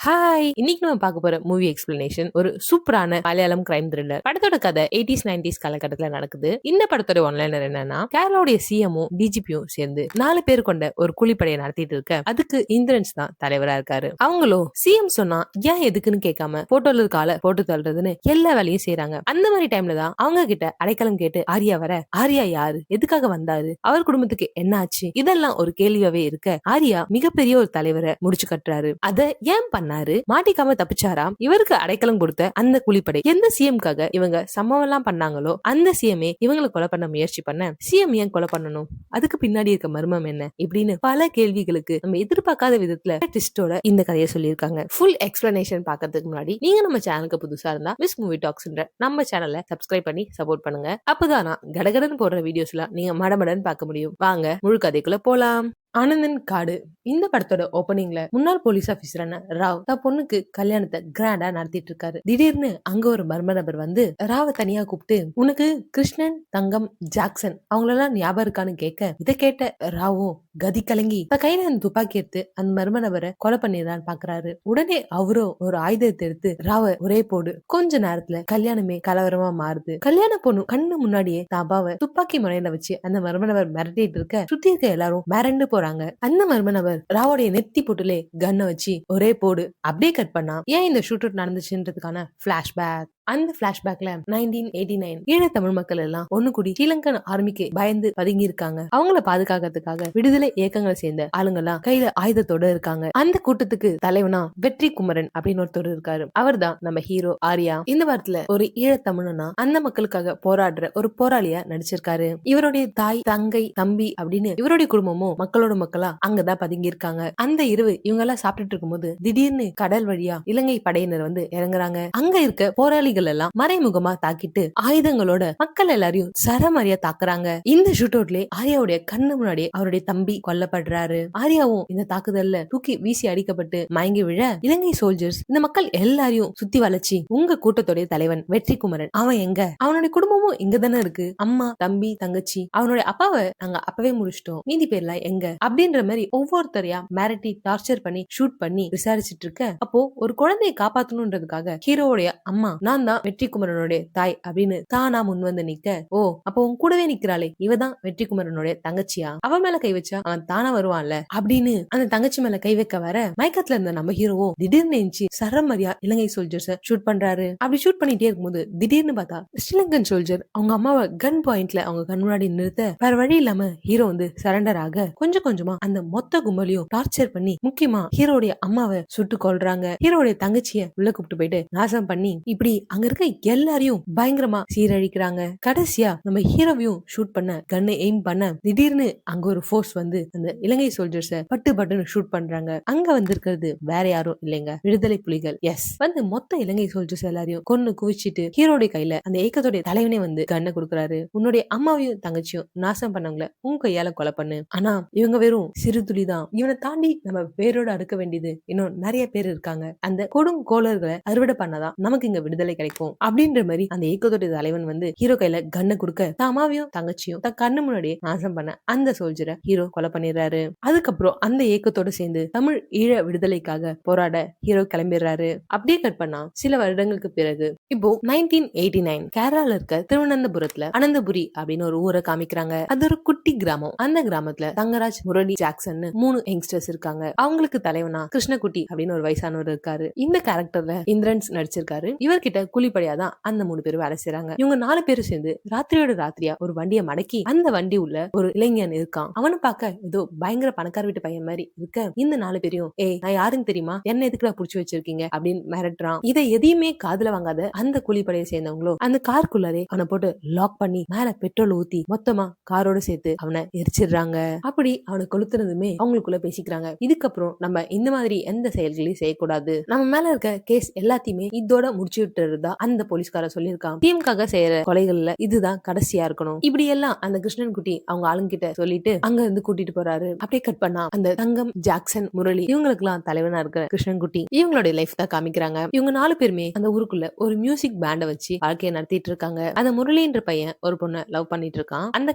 Hi, இன்னைக்கு நம்ம பார்க்க போற மூவி எக்ஸ்பிளனேஷன் ஒரு சூப்பரான மலையாளம் கிரைம் த்ரில்லர். படத்தோட கதை 80s 90s காலகட்டத்துல நடக்குது. இந்த படத்தோட ஒன்லைனர் என்னன்னா, கேரளாவுடைய சிஎம்மும் டிஜிபியும் சேர்ந்து 4 பேர் கொண்ட ஒரு கூலிப்படையை நடத்திட்டு இருக்க, அதுக்கு இந்திரன்ஸ் தான் தலைவரா இருக்காரு. அவங்களும் சிஎம் சொன்னா ஏன் எதுக்குன்னு கேட்காம போட்டோல இருக்கால போட்டு தள்ளுறதுன்னு எல்லா வேலையும் செய்யறாங்க. அந்த மாதிரி டைம்ல தான் அவங்க கிட்ட அடைக்கலம் கேட்டு ஆரியா வர, ஆரியா யாரு, எதுக்காக வந்தாரு, அவர் குடும்பத்துக்கு என்ன ஆச்சு, இதெல்லாம் ஒரு கேள்வியாவே இருக்க ஆரியா மிகப்பெரிய ஒரு தலைவரை முடிச்சு கட்டுறாரு. அத ஏன் பண்ணாரு, மாட்டிக்காம தப்பிச்சாராம். இவருக்கு அடைக்கலம் கொடுத்த அந்த கூலிப்படை எந்த சிஎம்காக இவங்க சம்பவம் எல்லாம் பண்ணாங்களோ அந்த சிஎம்ஏ இவங்களை கொலை பண்ண முயற்சி பண்ண, சிஎம் ஏன் கொலை பண்ணணும், அதுக்கு பின்னாடி இருக்க மர்மம் என்ன, இப்படின்னு பல கேள்விகளுக்கு நம்ம எதிர்பார்க்காத விதத்துல ட்விஸ்டோட இந்த கதையை சொல்லியிருக்காங்க. ஃபுல் எக்ஸ்பிளனேஷன் பார்க்கறதுக்கு முன்னாடி நீங்க நம்ம சேனலுக்கு புதுசா இருந்தா மிஸ் மூவி டாக்ஸ்ன்ற நம்ம சேனலை சப்ஸ்கிரைப் பண்ணி சப்போர்ட் பண்ணுங்க. அப்பதான் கடகடன் போடுற வீடியோஸ்ல நீங்க மடமடன் பார்க்க முடியும். வாங்க முழு கதைக்குள்ள போலாம். ஆனந்தன் காடு. இந்த படத்தோட ஓபனிங்ல முன்னாள் போலீஸ் ஆபீசரான ராவ் தான் பொண்ணுக்கு கல்யாணத்தை கிராண்டா நடத்திட்டு இருக்காரு. திடீர்னு அங்க ஒரு மர்ம நபர் வந்து ராவ தனியா கூப்பிட்டு, உனக்கு கிருஷ்ணன், தங்கம், ஜாக்சன் அவங்களெல்லாம் ஞாபகம் இருக்கான்னு கேட்க, இதை கேட்ட ராவும் கதி கலங்கி கையில துப்பாக்கி எடுத்து அந்த மர்ம நபரை கொலை பண்ணிடலான்னு பாக்குறாரு. உடனே அவரும் ஒரு ஆயுதத்தை எடுத்து ராவ ஒரே போடு. கொஞ்ச நேரத்துல கல்யாணமே கலவரமா மாறுது. கல்யாண பொண்ணு கண்ணு முன்னாடியே தாபாவை துப்பாக்கி முனையில வச்சு அந்த மர்ம நபர் மிரட்டிட்டு இருக்க, சுத்தி இருக்க எல்லாரும் மிரண்டு போறாங்க. அந்த மர்ம நபர் ராவோடைய நெத்தி போட்டுலே கன்னை வச்சு ஒரே போடு. அப்படியே கட் பண்ணா ஏன் இந்த ஷூட் அவுட் நடந்துச்சுன்றதுக்கான பிளாஷ்பேக். அந்த பிளாஷ்பேக்ல 1989 ஈழ தமிழ் மக்கள் எல்லாம் ஒண்ணு கூடி ஸ்ரீலங்கன் ஆர்மிக்கு பயந்து பதுங்கி இருக்காங்க. அவங்கள பாதுகாக்கிறதுக்காக விடுதலை இயக்கங்களை சேர்ந்த ஆளுங்க எல்லாம் கையில ஆயுதத்தோட இருக்காங்க. அந்த கூட்டத்துக்கு தலைவனா வெற்றி குமரன் அப்படின்னு ஒருத்தர் இருக்காரு. அவர் தான் நம்ம ஹீரோ ஆரியா. இந்த வாரத்துல ஒரு ஈழ தமிழனா அந்த மக்களுக்காக போராடுற ஒரு போராளியா நடிச்சிருக்காரு. இவருடைய தாய், தங்கை, தம்பி அப்படின்னு இவருடைய குடும்பமும் மக்களோட மக்களா அங்கதான் பதுங்கி இருக்காங்க. அந்த இரவு இவங்க எல்லாம் சாப்பிட்டுட்டு இருக்கும்போது திடீர்னு கடல் வழியா இலங்கை படையினர் வந்து இறங்குறாங்க. அங்க இருக்க போராளி எல்லாம் மறைமுகமா தாக்கிட்டு ஆயுதங்களோட மக்கள் எல்லாரையும் சரமாரியா தாக்குறாங்க. இந்த ஷூட் அவுட்ல ஆரியாவுடைய கண்ணு முன்னாடி அவருடைய தம்பி கொல்லப்படுறாரு. ஆரியாவும் இந்த தாக்குதல்ல தூக்கி வீசி அடிக்கப்பட்டு மயங்கி விழ, இலங்கை சோல்ஜர்ஸ் இந்த மக்கள் எல்லாரையும் சுத்தி வளைச்சி, உங்க கூட்டத்துடைய தலைவன் வெற்றி குமரன் அவன் எங்க, அவனுடைய குடும்பமும் இங்க தானே இருக்கு, அம்மா, தம்பி, தங்கச்சி, அவனுடைய அப்பாவை நாங்க அப்பவே முடிச்சிட்டோம், மீதி பேர்லாம் எங்க அப்படின்ற மாதிரி ஒவ்வொருத்தரையா மிரட்டி டார்ச்சர் பண்ணி ஷூட் பண்ணி விசாரிச்சுட்டு இருக்க, அப்போ ஒரு குழந்தையை காப்பாத்தணும்ன்றதுக்காக ஹீரோவுடைய அம்மா, நான் தான் வெற்றி குமரனுடைய தாய் அப்படின்னு தானா முன் வந்து நிக்க, ஓ அப்போ உன் கூடவே நிக்கிறாளே இவதான் வெற்றி குமரனுடைய தங்கச்சியா, அவன் மேல கை வச்சா அவன் தானா வருவான்ல அப்படின்னு அந்த தங்கச்சி மேல கை வைக்க வர, மயக்கத்துல இருந்த நம்ம ஹீரோவும் திடீர்னு எஞ்சி சரமரியா இலங்கை சோல்ஜர்ஸ் ஷூட் பண்றாரு. அப்படி ஷூட் பண்ணிட்டே இருக்கும்போது திடீர்னு பார்த்தா ஸ்ரீலங்கன் சோல்ஜர் அவங்க அம்மாவை கன் பாயிண்ட்ல அவங்க கண் முன்னாடி நிறுத்த, வேற வழி இல்லாம ஹீரோ வந்து சரண்டர் ஆக கொஞ்சம் கொஞ்சமா அந்த மொத்த கும்பலையும் டார்ச்சர் பண்ணி முக்கியமா ஹீரோடைய அம்மாவை சுட்டு கொல்றாங்க. ஹீரோடைய தங்கச்சிய உள்ள கூப்பிட்டு போயிட்டு நாசம் பண்ணி இப்படி அங்க இருக்க எல்லாரையும் பயங்கரமா சீரழிக்கிறாங்க. கடைசியா நம்ம ஹீரோவையும் ஷூட் பண்ண கண்ணை எய்ம் பண்ண, திடீர்னு அங்க ஒரு ஃபோர்ஸ் வந்து அந்த இலங்கை சோல்ஜர்ஸ பட்டு பட்டுன்னு ஷூட் பண்றாங்க. அங்க வந்திருக்கிறது வேற யாரும் இல்லைங்க, விடுதலை புலிகள். எஸ், வந்து மொத்த இலங்கை சோல்ஜர்ஸ் எல்லாரையும் கொன்னு குவிச்சிட்டு ஹீரோடைய கையில அந்த ஏக்கத்தோட தலைவனே வந்து கண்ணை கொடுக்கறாரு. உன்னுடைய அம்மாவையும் தங்கச்சியும் நாசம் பண்ணவங்கள உன் கையால கொலை பண்ணு. ஆனா இவங்க வெறும் சிறு துளிதான், இவனை தாண்டி நம்ம வேரோட அடுக்க வேண்டியது இன்னும் நிறைய பேர் இருக்காங்க. அந்த கொடும் கோளர்களை அறுவடை பண்ணாதான் நமக்கு இங்க விடுதலை கிடைக்கும் அப்படின்ற மாதிரி அந்த ஏக்கத்தோட தலைவன் வந்து ஹீரோ கையில கண்ணை கொடுக்க, தாமாவையும் தங்கச்சியும் தன் கண்ணு முன்னாடியே நாசம் பண்ண அந்த சோல்ஜரை ஹீரோ கொலை பண்ணிடுறாரு. அதுக்கப்புறம் அந்த ஏக்கத்தோட சேர்ந்து தமிழ் ஈழ விடுதலைக்காக போராட ஹீரோ கிளம்பிடுறாரு. அப்படியே கட் பண்ணா சில வருடங்களுக்கு பிறகு இப்போ 1989 கேரளால இருக்க திருவனந்தபுரத்துல அனந்தபுரி அப்படின்னு ஒரு ஊரை காமிக்கிறாங்க. அது ஒரு குட்டி கிராமம். அந்த கிராமத்துல தங்கராஜ், முரளி, ஜாக்சன் 3 யங்ஸ்டர்ஸ் இருக்காங்க. அவங்களுக்கு தலைவனா கிருஷ்ணகுட்டி அப்படின்னு ஒரு வயசானவர் இருக்காரு. இந்த கேரக்டர்ல இந்திரன்ஸ் நடிச்சிருக்காரு. இவர்கிட்ட கூலிப்படையா தான் அந்த 3 பேரும் வேலை செய்யறாங்க. இவங்க 4 பேரும் சேர்ந்து ராத்திரியோட ராத்திரியா ஒரு வண்டியை மடக்கி அந்த வண்டி உள்ள ஒரு இளைஞன் இருக்கான். அவனை பார்க்க ஏதோ பயங்கர பணக்கார வீட்டு பையன் மாதிரி இருக்க, இந்த 4 பேரையும் ஏய் நான் யாருன்னு தெரியுமா, என்ன எதுக்குடா புடிச்சு வச்சிருக்கீங்க அப்படின்னு மிரட்டுறான். இதை எதையுமே காதுல வாங்காத அந்த கூலிப்படையை சேர்ந்தவங்களோ அந்த காருக்குள்ளாரே அவனை போட்டு லாக் பண்ணி மேல பெட்ரோல் ஊத்தி மொத்தமா காரோட சேர்த்து அவனை எரிச்சிடுறாங்க. அப்படி அவனை கொளுத்துனதுமே அவங்களுக்குள்ள பேசிக்கிறாங்க, இதுக்கப்புறம் நம்ம இந்த மாதிரி எந்த செயல்களையும் செய்யக்கூடாது, நம்ம மேல இருக்க கேஸ் எல்லாத்தையுமே இதோட முடிச்சு விட்டுறது தான் அந்த போலீஸ்கார சொல்லியிருக்கான். டீமுக்காக செய்யற கொலைகள்ல இதுதான் கடைசியா இருக்கணும். இப்படி எல்லாம் அந்த கிருஷ்ணன் குட்டி அவங்க ஆளுங்கிட்ட சொல்லிட்டு அங்க இருந்து கூட்டிட்டு போறாரு. அப்படியே கட் பண்ணா அந்த தங்கம், ஜாக்சன், முரளி இவங்களுக்கு எல்லாம் தலைவனா இருக்கிற கிருஷ்ணன் குட்டி இவங்களுடைய லைஃப் தான் காமிக்கிறாங்க. இவங்க 4 பேருமே அந்த ஊருக்குள்ள ஒரு மியூசிக் பேண்ட வச்சு வாழ்க்கையை நடத்திட்டு இருக்காங்க. அந்த முரளின்ற பையன் ஒரு பொண்ணை லவ் பண்ணிட்டு இருக்கான். அந்த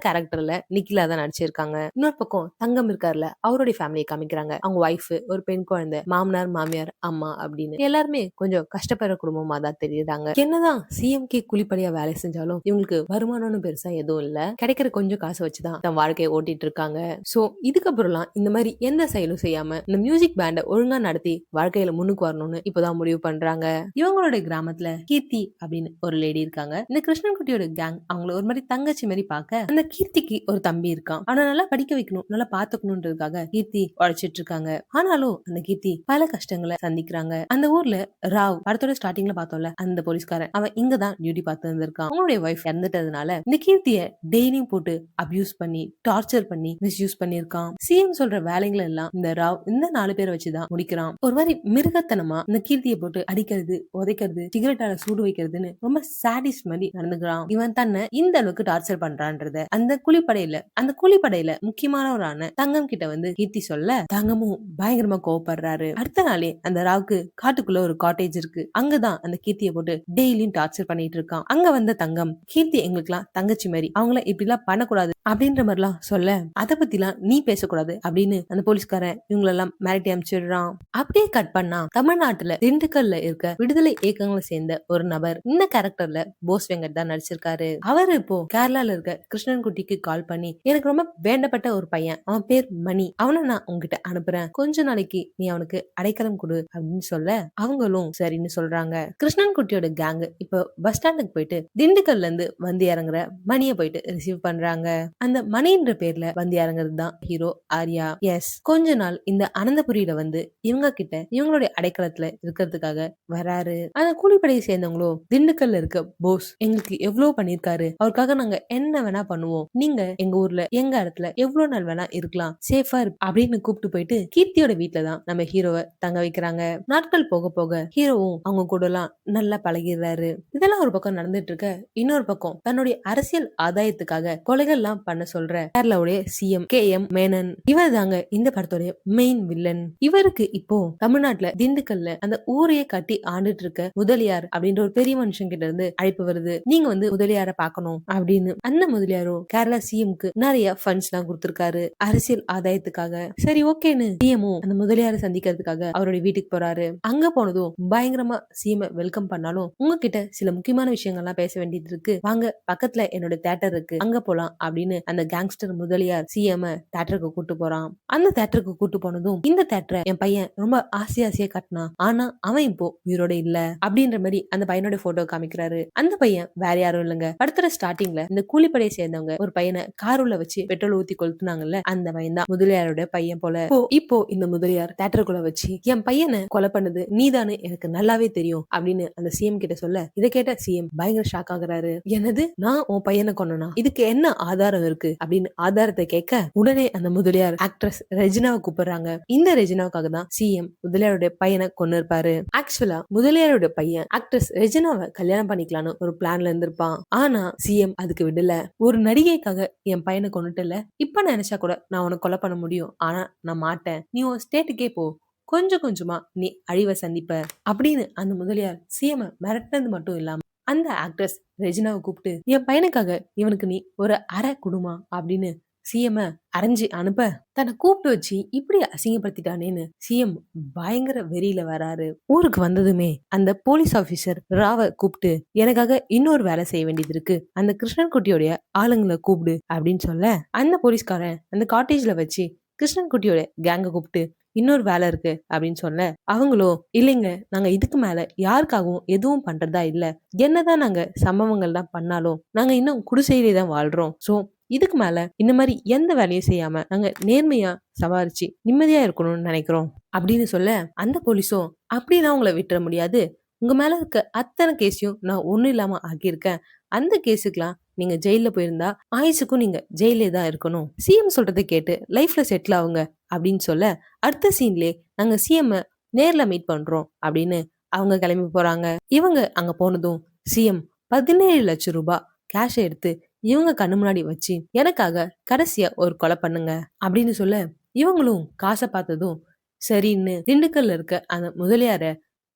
கேரக்டர்ல நிக்கிலா தான் நடிச்சிருக்காங்க. இன்னொரு பக்கம் தங்கம் இருக்காருல, அவருடைய ஃபேமிலியை காமிக்கிறாங்க. அவங்க ஒய்ஃப், ஒரு பெண் குழந்தை, மாமனார், மாமியார், அம்மா அப்படின்னு எல்லாருமே கொஞ்சம் கஷ்டப்படுற குடும்பமா தான் தெரியுறாங்க. என்னதான் சிஎம்கே கூலிப்படியா வேலை செஞ்சாலும் இவங்களுக்கு வருமானம்னு பெருசா எதுவும் இல்ல. கிடைக்கிற கொஞ்சம் காசு வச்சுதான் தன் வாழ்க்கையை ஓட்டிட்டு இருக்காங்க. சோ இதுக்கப்புறம்லாம் இந்த மாதிரி எந்த செயலும் செய்யாம இந்த மியூசிக் பேண்ட ஒழுங்கா நடத்தி வாழ்க்கையில முன்னுக்கு வரணும்னு இப்பதான் முடிவு பண்றாங்க. இவங்களோட கிராமத்துல கீர்த்தி அப்படின்னு ஒரு லேடி இருக்காங்க. இந்த கிருஷ்ணன் குட்டியோட கேங் அவங்கள ஒரு மாதிரி தங்கச்சி மாதிரி பார்க்க, அந்த கீர்த்திக்கு ஒரு தம்பி இருக்கான். ஆனா நல்லா படிக்க வைக்கணும், நல்லா பாத்துக்கணும்ன்றதுக்காக கீர்த்தி உழைச்சிட்டு இருக்காங்க. ஆனாலும் அந்த கீர்த்தி பல கஷ்டங்களை சந்திக்கிறாங்க. அந்த ஊர்ல ராவ், படத்தோட ஸ்டார்டிங்ல பார்த்தோம்ல அந்த போலீஸ்காரன், அவன் இங்கதான் டியூட்டி பார்த்து இருந்திருக்கான். அவங்களுடைய ஒய்ஃப் இறந்துட்டதுனால இந்த கீர்த்திய டெய்லியும் போட்டு அபியூஸ் பண்ணி, டார்ச்சர் பண்ணி, மிஸ்யூஸ் பண்ணிருக்கான். சிஎம் சொல்ற வேலைகள் எல்லாம் இந்த ராவ் இந்த 4 பேரை வச்சுதான் முடிக்கிறான். ஒரு மாதிரி மிருகத்தனமா இந்த கீர்த்தியை போட்டு அடிக்கிறது, உதைக்கிறது, சிகரெட்டால சூடு வைக்கிறதுன்னு ரொம்ப சாடிஸ்ட் மாதிரி நடந்துக்கிறான். இவன் தன்னை இந்த அளவுக்கு டார்ச்சர் பண்றான்றத அந்த கூலிப்படையில முக்கியமானவரான தங்கம் கிட்ட வந்து கீர்த்தி சொல்ல, தங்கமும் பயங்கரமா கோவப்படுறாரு. அடுத்த நாளே அந்த ராவுக்கு காட்டுக்குள்ள ஒரு காட்டேஜ் இருக்கு. அங்கதான் அந்த கீர்த்தியை போட்டு டெய்லியும் டார்ச்சர் பண்ணிட்டு இருக்கான். அங்க வந்த தங்கம், கீர்த்தி எங்களுக்கு எல்லாம் தங்கச்சி மாதிரி, அவங்கள இப்படி எல்லாம் பண்ணக்கூடாது அப்படின்ற மாதிரி எல்லாம் சொல்ல, அதை பத்தி எல்லாம் நீ பேசக்கூடாது அப்படின்னு அந்த போலீஸ்காரன் இவங்களெல்லாம் மிரட்டி அனுப்பிச்சிடுறான். அப்படியே கட் பண்ணா தமிழ்நாட்டுல திண்டுக்கல்ல இருக்க விடுதலை இயக்கங்களை சேர்ந்த ஒரு நபர், இந்த கேரக்டர்ல போஸ் வெங்கட் தான் நடிச்சிருக்காரு. அவர் இப்போ கேரளால இருக்க கிருஷ்ணன் குட்டிக்கு கால் பண்ணி, எனக்கு ரொம்ப வேண்டப்பட்ட ஒரு பையன், அவன் பேர் மணி, அவனை நான் உங்ககிட்ட அனுப்புறேன், கொஞ்ச நாளைக்கு நீ அவனுக்கு அடைக்கலம் கொடு அப்படின்னு சொல்ல, அவங்களும் சரின்னு சொல்றாங்க. கிருஷ்ணன் குட்டியோட கேங் இப்போ பஸ் ஸ்டாண்டுக்கு போயிட்டு திண்டுக்கல்ல இருந்து வந்து இறங்குற மணியை போயிட்டு ரிசீவ் பண்றாங்க. அந்த மணின்ற பேர்ல வந்து இறங்குறது தான் ஹீரோ ஆர்யா. எஸ், கொஞ்ச நாள் இந்த அனந்தபுரியில வந்து இவங்க கிட்ட இவங்களுடைய அடைக்கலத்துல இருக்கிறதுக்காக வராரு. அந்த கூலிப்படையை சேர்ந்தவங்களோ, திண்டுக்கல்ல இருக்க போஸ் எங்களுக்கு எவ்வளவு பண்ணிருக்காரு, அவருக்காக நாங்க என்ன வேணா பண்ணுவோம், நீங்க எங்க ஊர்ல எங்க இடத்துல எவ்வளவு நாள் வேணா இருக்கலாம், சேஃபா அப்படின்னு கூப்பிட்டு போயிட்டு கீர்த்தியோட வீட்டுல தான் நம்ம ஹீரோவை தங்க வைக்கிறாங்க. நாட்கள் போக போக ஹீரோவும் அவங்க கூட எல்லாம் நல்லா பழகிடுறாரு. இதெல்லாம் ஒரு பக்கம் நடந்துட்டு இருக்க, இன்னொரு பக்கம் தன்னுடைய அரசியல் ஆதாயத்துக்காக கொலைகள் எல்லாம் பண்ண சொல்ற கேரளாவுடைய சிஎம் KM மேனன், இவர் தாங்க இந்த படத்தோட மெயின் வில்லன். இவருக்கு இப்போ தமிழ்நாட்டுல திண்டுக்கல்ல அந்த ஊரையே கட்டி ஆண்டுட்டு இருக்க முதலியார் அப்படின்ற ஒரு பெரிய மனுஷன் கிட்ட இருந்து அழைப்பு வருது, நீங்க வந்து முதலியார பாக்கணும் அப்படின்னு. அந்த முதலியாரோ கேரளா சிஎம்க்கு நிறைய ஃபண்ட்ஸ் எல்லாம் கொடுத்திருக்காரு அரசியல் ஆதாயத்துக்காக. சரி ஓகேன்னு சிஎமும் அந்த முதலியார சந்திக்கிறதுக்காக அவருடைய வீட்டுக்கு போறாரு. அங்க போனதும் பயங்கரமா சிஎம் வெல்கம் பண்ணாலும், உங்ககிட்ட சில முக்கியமான விஷயங்கள்லாம் பேச வேண்டியது இருக்கு, வாங்க பக்கத்துல என்னோட தியேட்டர் இருக்கு அங்க போலாம் அப்படின்னு அந்த கேங்ஸ்டர் முதலியார் சிஎம் தியேட்டருக்கு கூட்டு போறான். அந்த தியேட்டருக்கு கூட்டு போனதும், இந்த தியேட்டரை என் பையன் ரொம்ப ஆசையா கட்டினான், ஆனா அவன் இப்போ உயிரோட இல்ல அப்படின்ற மாதிரி அந்த பையனோட போட்டோ காமிக்கிறாரு. அந்த பையன் வேற யாரும் இல்லங்க, படத்துல ஸ்டார்டிங்ல இந்த கூலிப்படையை சேர்ந்தவங்க ஒரு பையனை காருள்ள வச்சு பெட்ரோல் ஊத்தி கொளுத்துனாங்கல்ல, அந்த பையன் தான் முதலியாரோட பையன் போல. இப்போ இந்த முதலியார் தியேட்டருக்குள்ள வச்சு, என் பையனை கொலை பண்ணது நீதானு எனக்கு நல்லாவே தெரியும் அப்படின்னு அந்த சிஎம் கிட்ட சொல்ல, இதை கேட்ட சிஎம் பயங்கர ஷாக் ஆகுறாரு. என்னது, நான் உன் பையனை கொன்னனா, இதுக்கு என்ன ஆதாரம் இருக்கு அப்படின்னு ஆதாரத்தை கேட்க, உடனே அந்த முதலியார் ஆக்ட்ரஸ் ரெஜினாவை கூப்பிடுறாங்க. இந்த ரெஜினாவுக்காக தான் சிஎம் முதலியாரோட பையனை கொண்டு இருப்பாரு. ஆக்சுவலா முதலியாரோட பையன் ஆக்ட்ரஸ் ரெஜினாவை கல்யாணம் பண்ணிக்கலாம்னு ஒரு பிளான்ல இருந்திருப்பான். ஆனா சிஎம் அதுக்கு விடல. ஒரு நடிகைக்காக என் பையனை கொண்டுட்டல, இப்ப நினைச்சா கூட நான் உனக்கு கொலை பண்ண முடியும், ஆனா நான் மாட்டேன், நீ உன் ஸ்டேட்டுக்கே போ, கொஞ்சம் கொஞ்சமா நீ அழிவை சந்திப்ப அப்படின்னு அந்த முதலியார் சிஎம் மிரட்டினது மட்டும் இல்லாம அந்த ஆக்ட்ரஸ் ரெஜினாவை கூப்பிட்டு, என் பையனுக்காக இவனுக்கு நீ ஒரு அரை குடுமா அப்படின்னு சிஎம் அரைஞ்சு அனுப்ப, தன்னை கூப்பிட்டு வச்சு இப்படி அசிங்கப்படுத்திட்டானேன்னு சிஎம் பயங்கர வெறியில வராரு. ஊருக்கு வந்ததுமே அந்த போலீஸ் ஆபீசர் ராவை கூப்பிட்டு, எனக்காக இன்னொரு வேலை செய்ய வேண்டியது இருக்கு, அந்த கிருஷ்ணன் குட்டியோடைய ஆளுங்களை கூப்பிடு அப்படின்னு சொல்ல, அந்த போலீஸ்காரன் அந்த காட்டேஜ்ல வச்சு கிருஷ்ணன் குட்டியோட கேங்க கூப்பிட்டு, இன்னொரு வேலை இருக்கு அப்படின்னு சொல்ல, அவங்களோ இல்லைங்க, நாங்க இதுக்கு மேல யாருக்காகவும் எதுவும் பண்றதா இல்ல, என்னதான் நாங்க சம்பவங்கள் தான் பண்ணாலும் நாங்க இன்னும் குடிசையிலே தான் வாழ்றோம், சோ இதுக்கு மேல இந்த மாதிரி எந்த வேலையும் செய்யாம நாங்க நேர்மையா சவாரிச்சு நிம்மதியா இருக்கணும்னு நினைக்கிறோம் அப்படின்னு சொல்ல, அந்த போலீஸும் அப்படிலாம் உங்களை விட்டுற முடியாது, உங்க மேல இருக்க அத்தனை கேஸையும் நான் ஒண்ணும் இல்லாம ஆக்கியிருக்கேன், அந்த கேஸுக்கெல்லாம் நீங்க ஜெயில போயிருந்தா ஆயுசுக்கும் நீங்க ஜெயிலே தான் இருக்கணும், சிஎம் சொல்றதை கேட்டு லைஃப்ல செட்டில் ஆகுங்க அப்படின்னு சொல்ல, அடுத்த சீன்லயே நாங்க சிஎம் நேர்ல மீட் பண்றோம் அப்படின்னு அவங்க கிளம்பி போறாங்க. இவங்க அங்க போனதும் சிஎம் 17 லட்சம் ரூபாய் கேஷ் எடுத்து இவங்க கண்ணு முன்னாடி வச்சு எனக்காக கடைசியா ஒரு கொலை பண்ணுங்க அப்படின்னு சொல்ல, இவங்களும் காசை பார்த்ததும் சரின்னு திண்டுக்கல்ல இருக்க அந்த முதலியார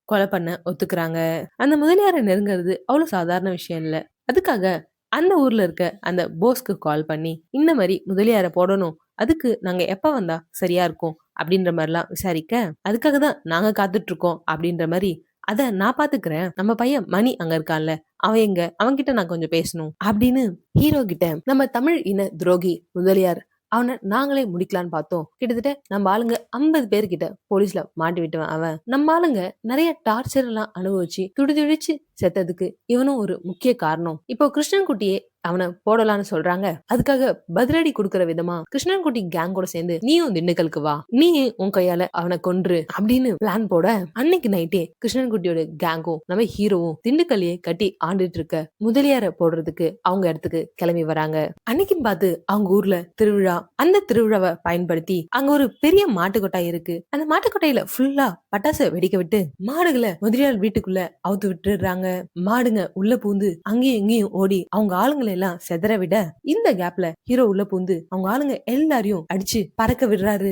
கொலை பண்ண ஒத்துக்குறாங்க. அந்த முதலியாரை நெருங்கிறது அவ்வளவு சாதாரண விஷயம் இல்ல. அதுக்காக அந்த ஊர்ல இருக்க அந்த போஸ்க்கு கால் பண்ணி இந்த மாதிரி முதலியார போடணும், அதுக்கு நாங்க எப்ப வந்தா சரியா இருக்கும் அப்படின்ற மாதிரிலாம் விசாரிக்க, அதுக்காக தான் நாங்க காத்துட்டு இருக்கோம் அப்படின்ற மாதிரி, அத நான் பாத்துக்கிறேன், நம்ம பையன் மணி அங்க இருக்கான்ல, அவன் எங்க, அவன்கிட்ட நான் கொஞ்சம் பேசணும் அப்படின்னு ஹீரோ கிட்ட நம்ம தமிழ் இன துரோகி முதலியார் அவனை நாங்களே முடிக்கலான்னு பார்த்தோம். கிட்டத்தட்ட நம்ம ஆளுங்க 50 பேர்கிட்ட போலீஸ்ல மாட்டி விட்டுவன். அவன் நம்ம ஆளுங்க நிறைய டார்ச்சர் எல்லாம் அனுபவிச்சு துடிதுடிச்சு செத்ததுக்கு இவனும் ஒரு முக்கிய காரணம். இப்போ கிருஷ்ணன்குட்டியே அவனை போடலான்னு சொல்றாங்க. அதுக்காக பதிலடி கொடுக்கற விதமா கிருஷ்ணன்குட்டி கேங் கூட சேர்ந்து நீயும் திண்டுக்கலுக்கு வா, நீ உன் கையால அவனை கொன்று அப்படின்னு பிளான் போட, அன்னைக்கு நைட்டே கிருஷ்ணன்குட்டியோட கேங்கும் நம்ம ஹீரோவும் திண்டுக்கல்லையே கட்டி ஆண்டுட்டு இருக்க முதலியார போடுறதுக்கு அவங்க இடத்துக்கு கிளம்பி வராங்க. அன்னைக்குன்னு பார்த்து அவங்க ஊர்ல திருவிழா. அந்த திருவிழாவை பயன்படுத்தி அங்க ஒரு பெரிய மாட்டுக்கொட்டாய் இருக்கு. அந்த மாட்டுக்கொட்டையில ஃபுல்லா பட்டாசை வெடிக்க விட்டு மாடுகளை முதலியார் வீட்டுக்குள்ள அவுத்து விட்டுறாங்க. மாடுங்க உள்ள பூந்து அங்கேயும் இங்கேயும் ஓடி அவங்க ஆளுங்களை எல்லாம் செதற விட, இந்த கேப்ல ஹீரோ உள்ள பூந்து அவங்க ஆளுங்க எல்லாரையும் அடிச்சு பறக்க விடுறாரு.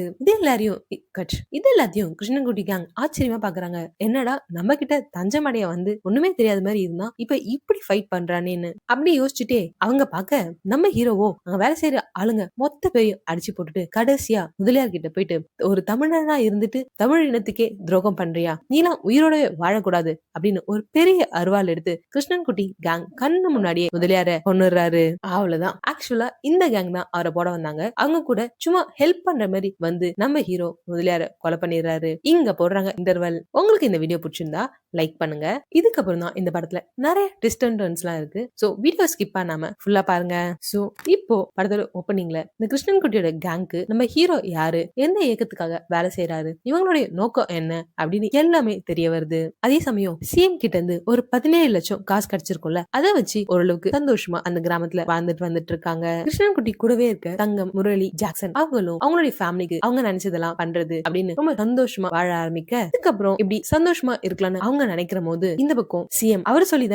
இது எல்லாத்தையும் கிருஷ்ணன்குட்டி கேங் ஆச்சரியமா பாக்குறாங்க. என்னடா நம்ம கிட்ட தஞ்சமடைய வந்து ஒண்ணுமே தெரியாத மாதிரி இருந்தா இப்ப இப்படி ஃபைட் பண்றானேன்னு அப்படி யோசிச்சுட்டே அவங்க பாக்க, நம்ம ஹீரோவோ அங்க வேலை செய்யற ஆளுங்க மொத்த பேரையும் அடிச்சு போட்டுட்டு கடைசியா முதலியார் கிட்ட போயிட்டு, ஒரு தமிழனா இருந்துட்டு தமிழ் இனத்துக்கே துரோகம் பண்றியா, நீலாம் உயிரோடவே வாழக்கூடாது அப்படின்னு ஒரு பெரிய அருவாள் எடுத்து கிருஷ்ணன்குட்டி கேங் கண்ணு முன்னாடியே முதலியார கொன்னுறாரு. அவ்வளவுதான். ஆக்சுவலா இந்த கேங் தான் அவரை போட வந்தாங்க. அவங்க கூட சும்மா ஹெல்ப் பண்ற மாதிரி வந்து நம்ம ஹீரோ முதலியார கொலை பண்ணிடுறாரு. இங்க போடுறாங்க இன்டர்வல். உங்களுக்கு இந்த வீடியோ பிடிச்சிருந்தா லைக் பண்ணுங்க. இதுக்கப்புறம் தான் இந்த படத்துல நிறைய ட்விஸ்ட் அண்ட் டர்ன்ஸ் எல்லாம் இருக்கு. சோ வீடியோ ஸ்கிப் பண்ணாம ஃபுல்லா பாருங்க. சோ இப்போ படத்தோட ஓப்பனிங்ல இந்த கிருஷ்ணன்குட்டியோட கேங்க்கு நம்ம ஹீரோ யாரு, எந்த இயக்கத்துக்காக வேலை செய்யறாரு, இவங்களுடைய நோக்கம் என்ன அப்படின்னு எல்லாமே தெரிய வருது. அதே சமயம் சிஎம் கிட்ட இருந்து ஒரு 17 லட்சம் காசு கிடைச்சிருக்கும்ல, அதை வச்சு ஓரளவுக்கு சந்தோஷமா அந்த கிராமத்துல வந்துட்டு இருக்காங்க. கிருஷ்ணன்குட்டி கூடவே இருக்க தங்கம், முரளி, ஜாக்சன் அவங்களும் அவங்களுடைய ஃபேமிலிக்கு அவங்க நினைச்சதெல்லாம் பண்றது அப்படின்னு ரொம்ப சந்தோஷமா வாழ ஆரம்பிக்க, அதுக்கப்புறம் இப்படி சந்தோஷமா இருக்கலாம்னு அவங்க நினைக்கிற போது இந்த பக்கம் சிஎம் அவர் சொல்லி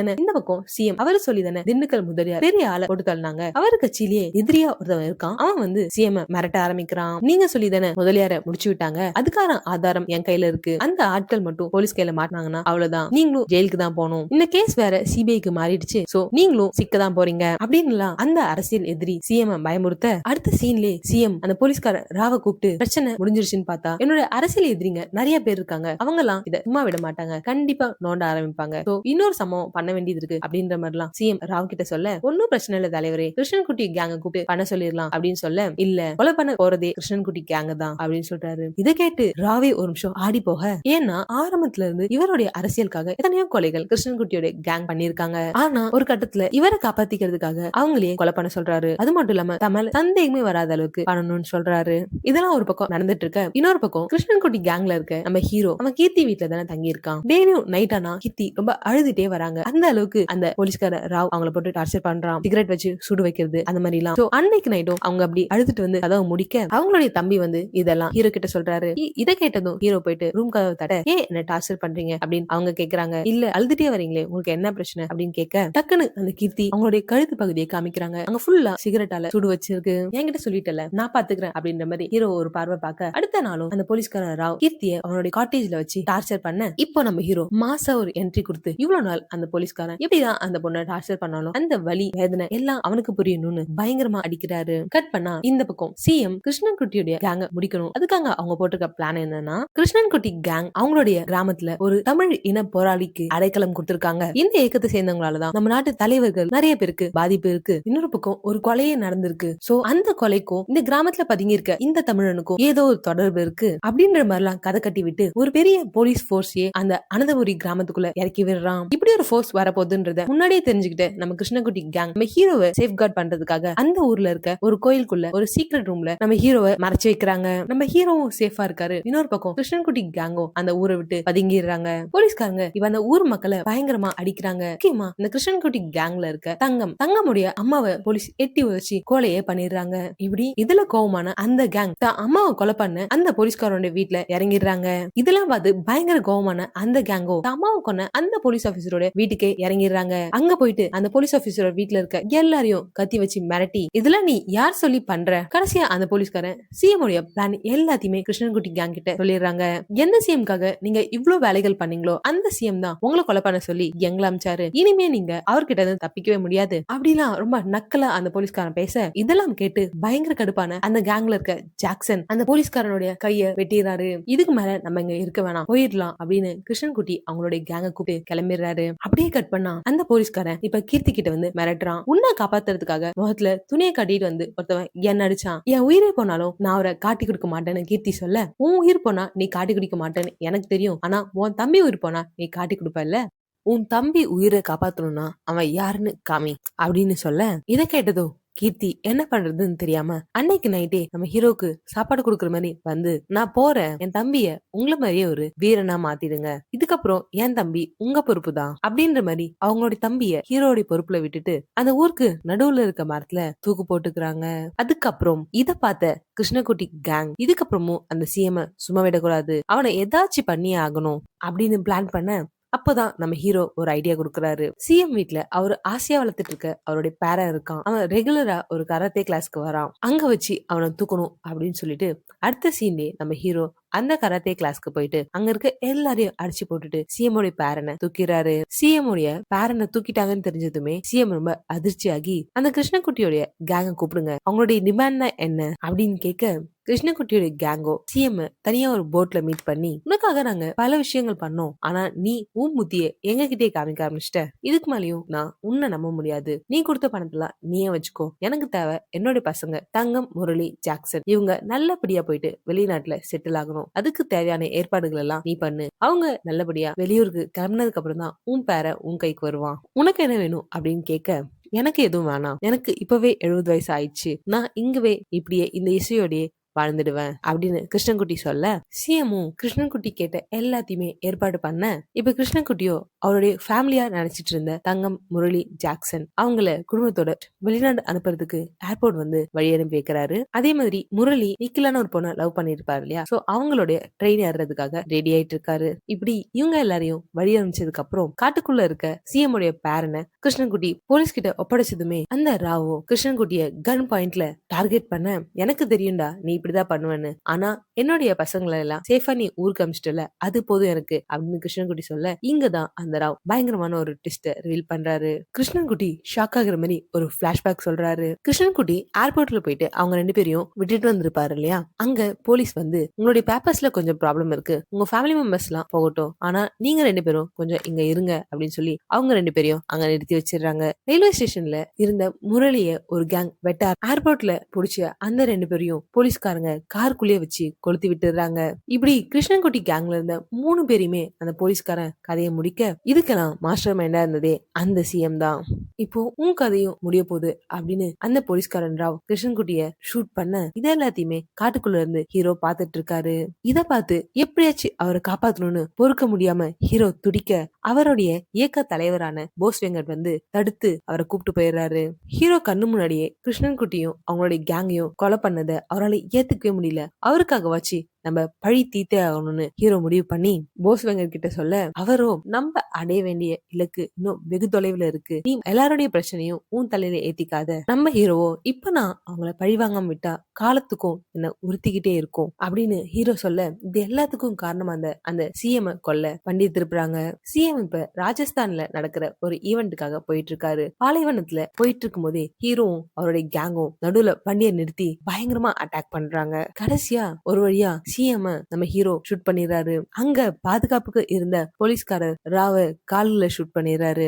தானே திண்டுக்கல் முதலியார் பெரிய ஆளை போட்டு தள்ளினாங்க. அவர் கட்சியிலேயே எதிரியா ஒருத்தவன் இருக்கான். அவன் வந்து சிஎம் மிரட்ட ஆரம்பிக்கிறான். நீங்க சொல்லி தானே முதலியார முடிச்சு விட்டாங்க, அதுக்கான ஆதாரம் என் கையில இருக்கு, அந்த ஆட்கள் மட்டும் போலீஸ் கையில மாட்டினாங்கன்னா அவ்வளவுதான், நீங்களும் ஜெயிலுக்கு தான் போகணும், இந்த கேஸ் வேற சிபிஐக்கு மாறிடுச்சு, சோ நீங்களும் சிக்கதான் போறீங்க அப்படின்னு அந்த அரசியல் எதிரி சிஎம் பயமுறுத்த, அடுத்த சீன்லயே சிஎம் அந்த போலீஸ்கார ராவ கூப்பிட்டு பிரச்சனை முடிஞ்சிருச்சுன்னு பார்த்தா என்னோட அரசியல் எதிரிங்க நிறைய பேர் இருக்காங்க, அவங்க எல்லாம் இதை சும்மா விட மாட்டாங்க, கண்டிப்பா நோண்ட ஆரம்பிப்பாங்க, சோ இன்னொரு சம்பவம் பண்ண வேண்டியது இருக்கு அப்படின்ற மாதிரி எல்லாம் சிஎம் ராவ் கிட்ட சொல்ல, ஒன்னும் பிரச்சனை இல்ல தலைவரே, கிருஷ்ணன்குட்டி கேங்க கூப்பிட்டு பண்ண சொல்லிடலாம் அப்படின்னு சொல்ல, இல்ல கொலை பண்ண போறதே கிருஷ்ணன்குட்டி கேங்க தான் அப்படின்னு சொல்றாரு. இதை கேட்டு ராவே ஒரு நிமிஷம் ஆடி போக, ஏன்னா ஆரம்பத்துல இருந்து இவருடைய அரசியலுக்காக எத்தனையோ கொலைகள் கிருஷ்ணன்குட்டியோட கேங் பண்ணிருக்காங்க. ஆனா ஒரு கட்டத்துல இவரை காப்பாத்திக்கிறதுக்காக அவங்களே கொலை பண்ண சொல்றாரு. அது மட்டும் இல்லாம தமிழ் சந்தேகமே வராத அளவுக்கு பண்ணணும்னு சொல்றாரு. இதெல்லாம் ஒரு பக்கம் நடந்துட்டு இருக்க, இன்னொரு பக்கம் கிருஷ்ணன்குட்டி கேங்ல இருக்க நம்ம ஹீரோ அவன் கீர்த்தி வீட்டுல தானே தங்கி இருக்கான். டெய்லியும் நைட் ஆனா கீர்த்தி ரொம்ப அழுதுட்டே வராங்க. அந்த அளவுக்கு அந்த போலீஸ்கார ராவ் அவங்கள போட்டு டார்ச்சர் பண்றான், சிகரெட் வச்சு சுடு வைக்கிறது அந்த மாதிரி எல்லாம். அன்னைக்கு நைட்டும் அவங்க அப்படி அழுதுட்டு வந்து கதவை முடிக்க, அவங்களுடைய தம்பி வந்து இதெல்லாம் ஹீரோ கிட்ட சொல்றாரு. இதை கேட்டதும் ஹீரோ போயிட்டு ரூம் கதவை தட்ட, ஏன் என்ன டார்ச்சர் பண்றீங்க அப்படின்னு அவங்க கேக்குறாங்க. இல்ல அழுதுட்டே வரீங்களே, உங்களுக்கு என்ன பிரச்சனை அப்படின்னு கேட்க, டக்குன்னு அந்த கீர்த்தி அவங்களுடைய கழுத்து பகுதியை காமிக்கிறாங்க. அங்க ஃபுல்லா சிகரெட்டால சுடு வச்சிருக்கு. என்கிட்ட சொல்லிட்டல, நான் பாத்துக்கிறேன் அப்படின்ற மாதிரி ஹீரோ ஒரு பார்வை பார்க்க, அடுத்த நாளும் அந்த போலீஸ்கார ராவ் கீர்த்திய அவனுடைய காட்டேஜ்ல வச்சு டார்ச்சர் பண்ண, இப்போ நம்ம ஹீரோ மாசா ஒரு என்ட்ரி கொடுத்து இவ்வளவு நாள் அந்த போலீஸ்காரன் எப்படிதான் அந்த பொண்ணை டார்ச்சர் பண்ணாலும் அந்த வலி வேதனை எல்லாம் அவனுக்கு புரியணும்னு பயங்கரமா அடிக்கிறாரு. கட் பண்ணா இந்த பக்கம் சிஎம் கிருஷ்ணன்குட்டியுடைய கேங்க முடிக்கணும். அதுக்காக அவங்க போட்டிருக்க பிளான் என்னன்னா, கிருஷ்ணன்குட்டி கேங் அவங்களுடைய கிராமத்துல ஒரு தமிழ் இன போராளிக்கு அடைக்கலம் கொடுத்திருக்காங்க. இந்த இயக்கத்தை சேர்ந்தவங்களாலதான் நம்ம நாட்டு தலைவர்கள் நிறைய பேருக்கு பாதிப்பு இருக்கு. இன்னொரு பக்கம் ஒரு கொலையே நடந்திருக்கு. சோ அந்த கொலைக்கும் இந்த கிராமத்துல பதுங்கி இருக்க இந்த தமிழனுக்கும் ஏதோ ஒரு தொடர்பு இருக்கு அப்படின்ற மாதிரி எல்லாம் கதை கட்டி விட்டு ஒரு பெரிய போலீஸ் போர்ஸே அந்த அனந்தபுரி கிராமத்துக்குள்ள இறக்கி விடுறான். இப்படி ஒரு போர்ஸ் வரப்போகுதுன்றத முன்னாடியே தெரிஞ்சுக்கிட்டு நம்ம கிருஷ்ணகுட்டி கேங் நம்ம ஹீரோவை சேஃப்கார்ட் பண்றதுக்காக அந்த ஊர்ல இருக்க ஒரு கோயிலுக்குள்ள ஒரு சீக்ரெட் ரூம்ல நம்ம ஹீரோவை மறைச்சு வைக்கிறாங்க. நம்ம ஹீரோவும் சேஃபா இருக்காரு. இன்னொரு பக்கம் கிருஷ்ணன்குட்டி கேங்கும் அந்த ஊரை விட்டு பதுங்கிடுறாங்க. போலீஸ்காரங்க இப்ப அந்த ஊர் மக்களை பயங்கரமா அடிக்கிறாங்க. முக்கியமா இந்த கிருஷ்ணன்குட்டி கேங்ல இருக்க தங்கம் தங்கமுடைய அம்மாவை போலீஸ் எட்டி உதச்சி கொலையே பண்ணிடுறாங்க. இப்படி இதுல கோவமான அந்த கேங் தான் அம்மாவை கொலை பண்ண அந்த போலீஸ்காரோட வீட்டுல இறங்கிடுறாங்க. இதெல்லாம் பார்த்து பயங்கர கோவமான அந்த கேங்கோ அம்மாவை கொன்ன அந்த போலீஸ் ஆபீசரோட வீட்டுக்கே இறங்கிடுறாங்க. அங்க போயிட்டு அந்த போலீஸ் ஆபீசரோட வீட்டுல இருக்க எல்லாரையும் கத்தி வச்சு மிரட்டி இதெல்லாம் நீ யார் சொல்லி பண்ற. கடைசியா அந்த போலீஸ்காரன் சிஎம் உடைய பிளான் எல்லாத்தையுமே கிருஷ்ணன்குட்டி கேங் கிட்ட சொல்லிடுறாங்க. எந்த சிஎம்காக நீங்க இவ்வளவு வேலைகள் பண்ணீங்களோ அந்த சிஎம் தான் உங்களை கொலை பண்ண சொல்லி எங்களை அமிச்சாரு. இனிமே நீங்க அவர்கிட்ட இருந்து தப்பிக்கவே முடியாது அப்படிலாம் ரொம்ப நக்கலா அந்த போலீஸ்காரன் பேச இதெல்லாம் கேட்டு பயங்கர கடுப்பான அந்த கேங்ல இருக்க ஜாக்சன் அந்த போலீஸ்காரனுடைய கைய வெட்டிடுறாரு. இதுக்கு மேல நம்ம இங்க இருக்க வேணாம், போயிடலாம் அப்படின்னு கிருஷ்ணன்குட்டி அவங்களுடைய கேங்க கூப்பிட்டு கிளம்பிடுறாரு. அப்படியே கட் பண்ணா அந்த போலீஸ்காரன் இப்ப கீர்த்தி கிட்ட வந்து மிரட்டுறான். உன்னை காப்பாத்துறதுக்காக முகத்துல துணியை கட்டிட்டு வந்து ஒருத்தவன் என்ன அடிச்சான், என் உயிரே போனாலும் நான் அவரை காட்டி கொடுக்க மாட்டேன்னு கீர்த்தி சொல்ல, உன் உயிர் போனா நீ காட்டி குடிக்க மாட்டேன்னு எனக்கு தெரியும், ஆனா உன் தம்பி உயிர் போனா நீ காட்டி கொடுப்பல்ல, உன் தம்பி உயிரை காப்பாத்தணும்னா அவன் யாருன்னு காமி அப்படின்னு சொல்ல, இதை கேட்டதும் கீர்த்தி என்ன பண்றதுன்னு தெரியாம அன்னைக்கு நைட்டே நம்ம ஹீரோக்கு சாப்பாடு கொடுக்குற மாதிரி வந்து, நான் போறேன், என் தம்பிய உங்களை மாதிரியே ஒரு வீரனா மாத்திடுங்க, இதுக்கப்புறம் என் தம்பி உங்க பொறுப்பு தான் அப்படின்ற மாதிரி அவங்களோட தம்பிய ஹீரோடைய பொறுப்புல விட்டுட்டு அந்த ஊருக்கு நடுவுல இருக்க மரத்துல தூக்கு போட்டுக்கிறாங்க. அதுக்கப்புறம் இத பார்த்த கிருஷ்ணகுட்டி கேங் இதுக்கப்புறமும் அந்த சிஎம் சும்மா விடக்கூடாது, அவனை ஏதாச்சும் பண்ணியே ஆகணும் அப்படின்னு பிளான் பண்ண அப்பதான் நம்ம ஹீரோ ஒரு ஐடியா கொடுக்கறாரு. சிஎம் வீட்ல அவரு ஆசையா வளர்த்துட்டு இருக்க அவருடைய பேரன் இருக்கான். அவன் ரெகுலரா ஒரு கராத்தே கிளாஸ்க்கு வரான். அங்க வச்சு அவனை தூக்கணும் அப்படின்னு சொல்லிட்டு அடுத்த சீன்லயே நம்ம ஹீரோ அந்த கராத்தே கிளாஸ்க்கு போயிட்டு அங்க இருக்க எல்லாரையும் அடிச்சு போட்டுட்டு சிஎம் உடைய பேரனை தூக்கிறாரு. சிஎம் உடைய பேரனை தூக்கிட்டாங்கன்னு தெரிஞ்சதுமே சிஎம் ரொம்ப அதிர்ச்சியாகி அந்த கிருஷ்ணகுட்டியோடைய கேங்க கூப்பிடுங்க, அவங்களுடைய டிமாண்ட் என்ன அப்படின்னு கேட்க கிருஷ்ணகுட்டியோட கேங்கோ சிஎம் தனியா ஒரு போட்ல மீட் பண்ணி, உனக்காக நாங்க பல விஷயங்கள் பண்ணோம், ஆனா நீ உன் முத்திய எங்க கிட்டே காமிக்க ஆரம்பிச்சிட்ட, இதுக்கு மேலயும் நான் உன்னை நம்ப முடியாது, நீ கொடுத்த பணத்தெல்லாம் நீயே வச்சுக்கோ, எனக்கு தேவை என்னோட பசங்க தங்கம், முரளி, ஜாக்சன் இவங்க நல்லபடியா போயிட்டு வெளிநாட்டுல செட்டில் ஆகணும், அதுக்கு தேவையான ஏற்பாடுகள் எல்லாம் நீ பண்ணு, அவங்க நல்லபடியா வெளியூருக்கு கிளம்பினதுக்கு அப்புறம் தான் உன் பேர உன் கைக்கு வருவான், உனக்கு என்ன வேணும் அப்படின்னு கேட்க, எனக்கு எதுவும் வேணாம், எனக்கு இப்பவே 70 வயசு ஆயிடுச்சு, நான் இங்கவே இப்படியே இந்த இசையோடய வாழ்ந்துடுவேன் அப்படின்னு கிருஷ்ணன்குட்டி சொல்ல, சிஎமும் கிருஷ்ணன்குட்டி கேட்ட எல்லாத்தையுமே ஏற்பாடு பண்ண இப்ப கிருஷ்ணன்குட்டியோ அவருடைய ஃபேமிலியா நினைச்சிட்டு இருந்த தங்கம், முரளி, ஜாக்சன் அவங்கள குடும்பத்தோட வெளிநாடு அனுப்புறதுக்கு ஏர்போர்ட் வந்து வழி அனுப்பி வைக்கிறாரு. அதே மாதிரி முரளி நிக்கலான ஒரு பொண்ணை லவ் பண்ணிருப்பாரு இல்லையா, சோ அவங்களுடைய ட்ரெயின் ஏறதுக்காக ரெடி ஆயிட்டு இருக்காரு. இப்படி இவங்க எல்லாரையும் வழி அனுப்பிச்சதுக்கு அப்புறம் காட்டுக்குள்ள இருக்க சிஎம் உடைய பேரனை கிருஷ்ணன்குட்டி போலீஸ் கிட்ட ஒப்படைச்சதுமே அந்த ராவோ கிருஷ்ணன்குட்டிய கன் பாயிண்ட்ல டார்கெட் பண்ண, எனக்கு தெரியும்டா நீ இப்படிதான் பண்ணுவேன்னு, ஆனா என்னுடைய பசங்களை எல்லாம் சேஃபா நீ ஊருக்கு அமிச்சிட்டல, அது போதும் எனக்கு அப்படின்னு கிருஷ்ணன்குட்டி சொல்ல, இங்கதான் அந்த ராவ் பயங்கரமான ஒரு ட்விஸ்ட ரிவீல் பண்றாரு. கிருஷ்ணன்குட்டி ஷாக் ஆகுற மாதிரி ஒரு பிளாஷ்பேக் சொல்றாரு. கிருஷ்ணன்குட்டி ஏர்போர்ட்ல போயிட்டு அவங்க 2 பேரையும் விட்டுட்டு வந்திருப்பாரு இல்லையா, அங்க போலீஸ் வந்து உங்களுடைய பேப்பர்ஸ்ல கொஞ்சம் ப்ராப்ளம் இருக்கு, உங்க ஃபேமிலி மெம்பர்ஸ் எல்லாம் போகட்டும், ஆனா நீங்க 2 பேரும் கொஞ்சம் இங்க இருங்க அப்படின்னு சொல்லி அவங்க 2 பேரையும் அங்க நிறுத்தி வச்சிடறாங்க. ரயில்வே ஸ்டேஷன்ல இருந்த முரளிய ஒரு கேங் வெட்டார் ஏர்போர்ட்ல புடிச்ச அந்த 2 பேரையும் போலீஸ்காரங்க காருக்குள்ளேயே வச்சு கொளுத்தி விட்டுறாங்க. இப்படி கிருஷ்ணன்குட்டி கேங்ல இருந்த 3 பேரையுமே அந்த போலீஸ்காரன் கதையை முடிக்க, இதுக்கெல்லாம் மாஸ்டர் மைண்டா இருந்ததே அந்த சிஎம் தான். இப்போ உன் கதையும் முடிய போகுது அப்படின்னு அந்த போலீஸ்காரன் ராவ் கிருஷ்ணன்குட்டிய ஷூட் பண்ண, இத எல்லாத்தையுமே காட்டுக்குள்ள இருந்து ஹீரோ பாத்துட்டு இருக்காரு. இத பார்த்து எப்படியாச்சும் அவரை காப்பாத்தணும்னு பொறுக்க முடியாம ஹீரோ துடிக்க, அவருடைய இயக்க தலைவரான போஸ் வெங்கட் வந்து தடுத்து அவரை கூப்பிட்டு போயிடுறாரு. ஹீரோ கண்ணு முன்னாடியே கிருஷ்ணன்குட்டியும் அவங்களுடைய கேங்கையும் கொலை பண்ணத அவரால் ஏத்துக்கவே முடியல. அவருக்காக வச்சு நம்ம பழி தீத்தே ஆகணும்னு ஹீரோ முடிவு பண்ணி போஸ் வெங்கட் கிட்ட சொல்ல, அவரோ நம்ம அடைய வேண்டிய இலக்கு இன்னும் வெகு தொலைவுல இருக்கு, நீ எல்லாருடைய பிரச்சனையும் உன் தலையில ஏத்திக்காத, நம்ம ஹீரோவோ இப்ப நான் அவங்கள பழி வாங்காம விட்டா காலத்துக்கும் என்ன உறுத்திக்கிட்டே இருக்கும் அப்படின்னு ஹீரோ சொல்ல, இது எல்லாத்துக்கும் காரணமா அந்த சிஎம் கொல்ல வண்டி திருப்புறாங்க. சிஎம் இப்ப ராஜஸ்தான்ல நடக்கிற ஒரு ஈவெண்ட்டுக்காக போயிட்டு இருக்காரு. பாலைவனத்துல போயிட்டு இருக்கும் போதே ஹீரோவும் அவருடைய கேங்கும் நடுவுல வண்டியை நிறுத்தி பயங்கரமா அட்டாக் பண்றாங்க. கடைசியா ஒரு வழியா சிஎம் நம்ம ஹீரோ ஷூட் பண்ணிடுறாரு. அங்க பாதுகாப்புக்கு இருந்த போலீஸ்காரர் ராவ கால்ல ஷூட் பண்ணிடுறாரு.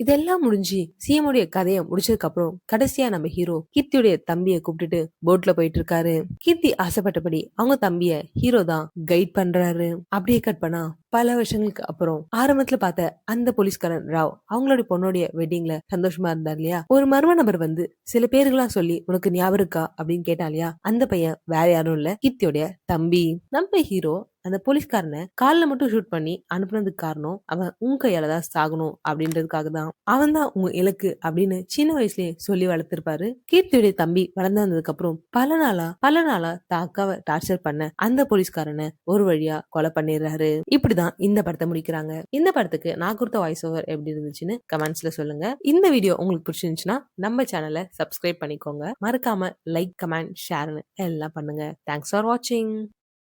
இதெல்லாம் முடிஞ்சு சிஎம் உடைய கதையை முடிச்சதுக்கு அப்புறம் கடைசியா நம்ம ஹீரோ கீர்த்தியுடைய தம்பிய கூப்பிட்டுட்டு போட்ல போயிட்டு இருக்காரு. கீர்த்தி ஆசைப்பட்டபடி அவங்க தம்பிய ஹீரோ தான் கைட் பண்றாரு. அப்படியே கட் பண்ணா பல வருஷங்களுக்கு அப்புறம் ஆரம்பத்துல பார்த்த அந்த போலீஸ்காரன் ராவ் அவங்களுடைய பொண்ணுடைய வெட்டிங்ல சந்தோஷமா இருந்தார் இல்லையா, ஒரு மர்ம நபர் வந்து சில பேருக்கெல்லாம் சொல்லி உனக்கு ஞாபகம் இருக்கா அப்படின்னு கேட்டா இல்லையா, அந்த பையன் வேற யாரும் இல்ல, கீர்த்தியோடைய தம்பி. நம்ம ஹீரோ அந்த போலீஸ்காரனை கால்ல மட்டும் ஷூட் பண்ணி அனுப்புனதுக்கு காரணம் அவன் உன் கையால தான் சாகணும் அப்படின்றதுக்காக தான். அவன் தான் உங்க இலக்கு அப்படின்னு சின்ன வயசுலயே சொல்லி வளர்த்திருப்பாரு. கீர்த்தியுடைய தம்பி வளர்ந்து வந்ததுக்கு அப்புறம் பல நாளா தாக்காவை டார்ச்சர் பண்ண அந்த போலீஸ்காரனை ஒரு வழியா கொலை பண்ணிடுறாரு. இப்படிதான் இந்த படத்தை முடிக்கிறாங்க. இந்த படத்துக்கு நான் கொடுத்த வாய்ஸ் ஓவர் எப்படி இருந்துச்சுன்னு கமெண்ட்ஸ்ல சொல்லுங்க. இந்த வீடியோ உங்களுக்கு பிடிச்சிருந்துச்சுன்னா நம்ம சேனலை சப்ஸ்கிரைப் பண்ணிக்கோங்க. மறக்காம லைக், கமெண்ட், ஷேர்னு எல்லாம் பண்ணுங்க. தேங்க்ஸ் ஃபார் வாட்சிங்.